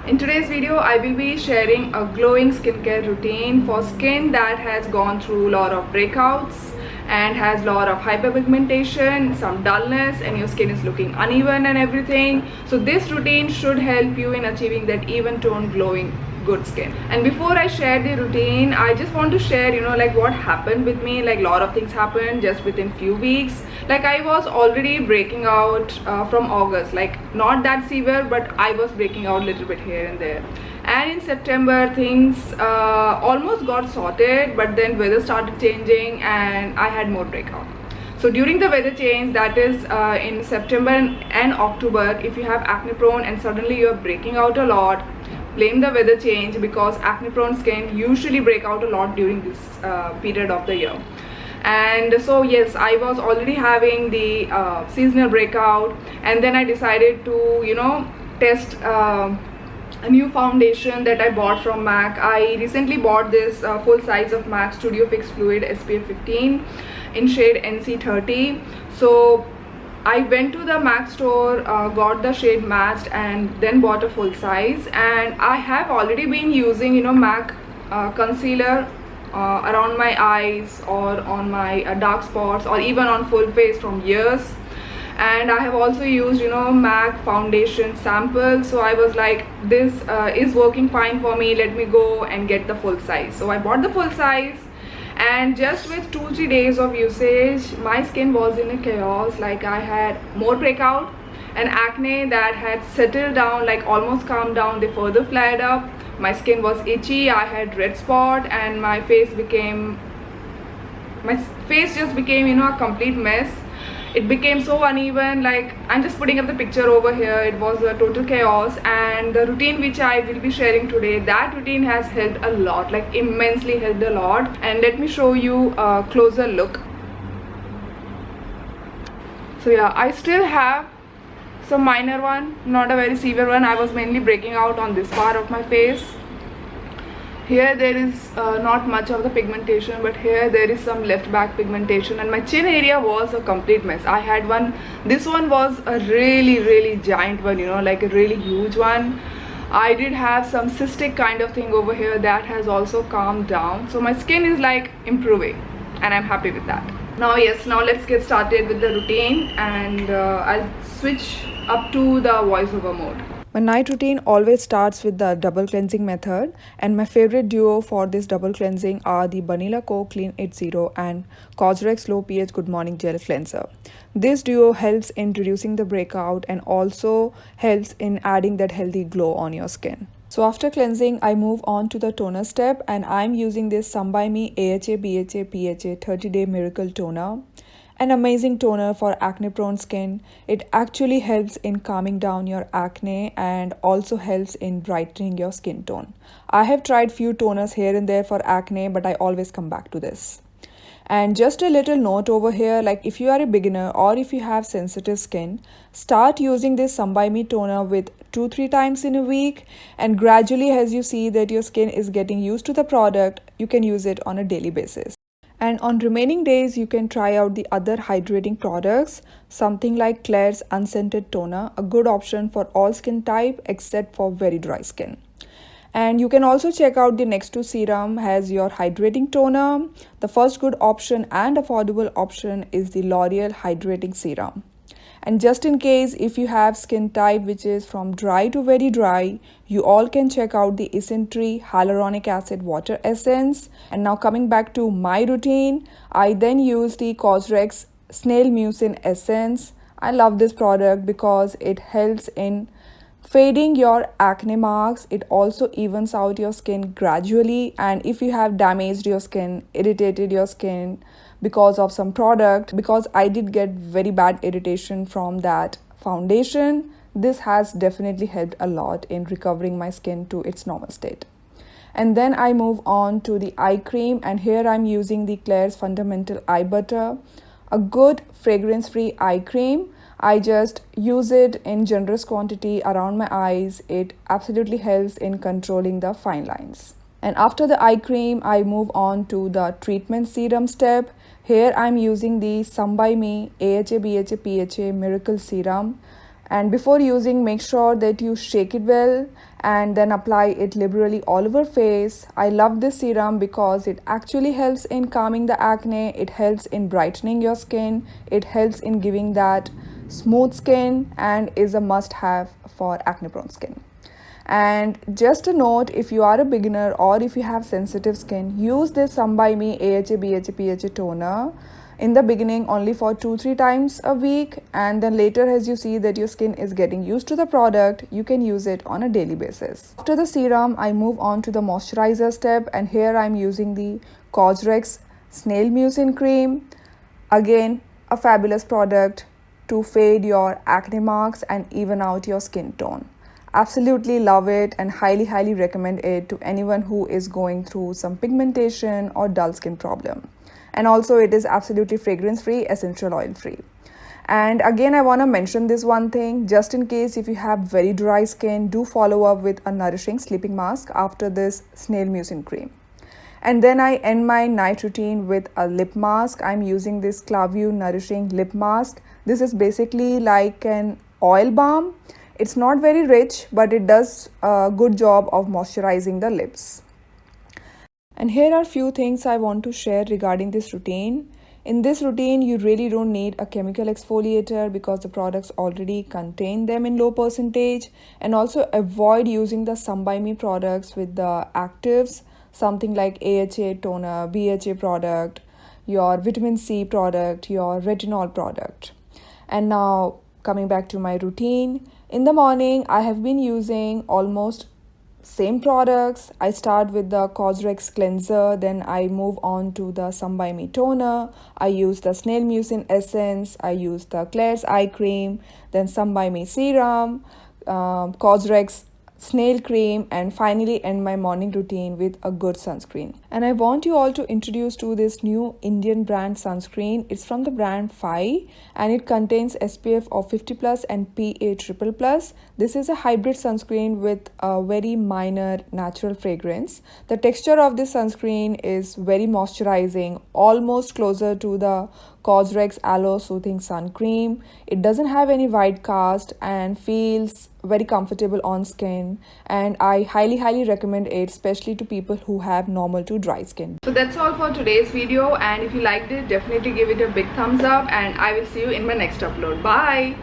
In today's video, I will be sharing a glowing skincare routine for skin that has gone through a lot of breakouts and has a lot of hyperpigmentation, some dullness, and your skin is looking uneven and everything. So this routine should help you in achieving that even tone glowing good skin. And before I share the routine, I just want to share like what happened with me. Like a lot of things happened just within few weeks. Like I was already breaking out from August, like not that severe, but I was breaking out a little bit here and there. And in September things almost got sorted, but then weather started changing and I had more breakout. So during the weather change, that is in September and October, if you have acne prone and suddenly you're breaking out a lot, blame the weather change, because acne prone skin usually break out a lot during this period of the year. And so yes, I was already having the seasonal breakout, and then I decided to test a new foundation that I bought from MAC. I recently bought this full size of MAC Studio Fix Fluid SPF 15 in shade NC30. So I went to the MAC store, got the shade matched, and then bought a full size. And I have already been using MAC concealer around my eyes or on my dark spots or even on full face from years. And I have also used MAC foundation sample. So I was like, this is working fine for me, let me go and get the full size. So I bought the full size, and just with 2-3 days of usage, my skin was in a chaos. Like I had more breakout, and acne that had settled down, like almost calmed down, they further flared up. My skin was itchy, I had red spot, and my face just became a complete mess. It became so uneven. Like I'm just putting up the picture over here, it was a total chaos. And the routine which I will be sharing today, that routine has helped a lot, like immensely helped a lot. And let me show you a closer look. So yeah, I still have some minor one, not a very severe one. I was mainly breaking out on this part of my face. Here there is not much of the pigmentation, but here there is some left back pigmentation, and my chin area was a complete mess. I had one, this one was a really giant one, like a really huge one. I did have some cystic kind of thing over here that has also calmed down. So my skin is like improving, and I'm happy with that. Now let's get started with the routine, and I'll switch up to the voiceover mode. My night routine always starts with the double cleansing method, and my favorite duo for this double cleansing are the Banila Co Clean 80 and Cosrx Low pH Good Morning Gel Cleanser. This duo helps in reducing the breakout and also helps in adding that healthy glow on your skin. So after cleansing, I move on to the toner step, and I'm using this Some by Me AHA BHA PHA 30-day Miracle Toner. An amazing toner for acne prone skin. It actually helps in calming down your acne and also helps in brightening your skin tone. I have tried few toners here and there for acne, but I always come back to this. And just a little note over here, like if you are a beginner or if you have sensitive skin, start using this Some by Me toner with 2-3 times in a week, and gradually as you see that your skin is getting used to the product, you can use it on a daily basis. And on remaining days, you can try out the other hydrating products, something like Klairs Unscented Toner, a good option for all skin type except for very dry skin. And you can also check out the Next to Serum as your hydrating toner. The first good option and affordable option is the L'Oreal Hydrating Serum. And just in case if you have skin type which is from dry to very dry, you all can check out the Isntree Hyaluronic Acid Water Essence. And now coming back to my routine, I then use the Cosrx Snail Mucin Essence. I love this product because it helps in fading your acne marks. It also evens out your skin gradually, and if you have damaged your skin, irritated your skin because of some product, because I did get very bad irritation from that foundation, this has definitely helped a lot in recovering my skin to its normal state. And then I move on to the eye cream, and here I'm using the Klairs Fundamental Eye Butter, a good fragrance-free eye cream. I just use it in generous quantity around my eyes. It absolutely helps in controlling the fine lines. And after the eye cream, I move on to the treatment serum step. Here I'm using the Some by Me AHA BHA PHA Miracle Serum. And before using, make sure that you shake it well and then apply it liberally all over face. I love this serum because it actually helps in calming the acne, it helps in brightening your skin, it helps in giving that smooth skin, and is a must have for acne prone skin. And just a note, if you are a beginner or if you have sensitive skin, use this Some by Me AHA BHA PHA toner in the beginning only for 2-3 times a week, and then later as you see that your skin is getting used to the product, you can use it on a daily basis. After the serum, I move on to the moisturizer step, and here I'm using the Cosrx Snail Mucin Cream. Again, a fabulous product to fade your acne marks and even out your skin tone. Absolutely love it and highly recommend it to anyone who is going through some pigmentation or dull skin problem. And also it is absolutely fragrance free, essential oil free. And again, I want to mention this one thing, just in case if you have very dry skin, do follow up with a nourishing sleeping mask after this Snail Mucin Cream. And then I end my night routine with a lip mask. I'm using this Klavio Nourishing Lip Mask. This is basically like an oil balm. It's not very rich, but it does a good job of moisturizing the lips. And here are few things I want to share regarding this routine. In this routine, you really don't need a chemical exfoliator because the products already contain them in low percentage. And also avoid using the Some by Me products with the actives, something like AHA toner, BHA product, your vitamin C product, your retinol product. And now coming back to my routine. In the morning, I have been using almost same products. I start with the Cosrx cleanser, then I move on to the Some by Me toner. I use the Snail Mucin essence, I use the Klairs eye cream, then Some by Me serum, Cosrx snail cream, and finally end my morning routine with a good sunscreen. And I want you all to introduce to this new Indian brand sunscreen. It's from the brand Phi and it contains SPF of 50 plus and PA triple plus. This is a hybrid sunscreen with a very minor natural fragrance. The texture of this sunscreen is very moisturizing, almost closer to the Cosrx Aloe Soothing Sun Cream. It doesn't have any white cast and feels very comfortable on skin, and I highly recommend it, especially to people who have normal to dry skin. So that's all for today's video, and if you liked it, definitely give it a big thumbs up, and I will see you in my next upload. Bye.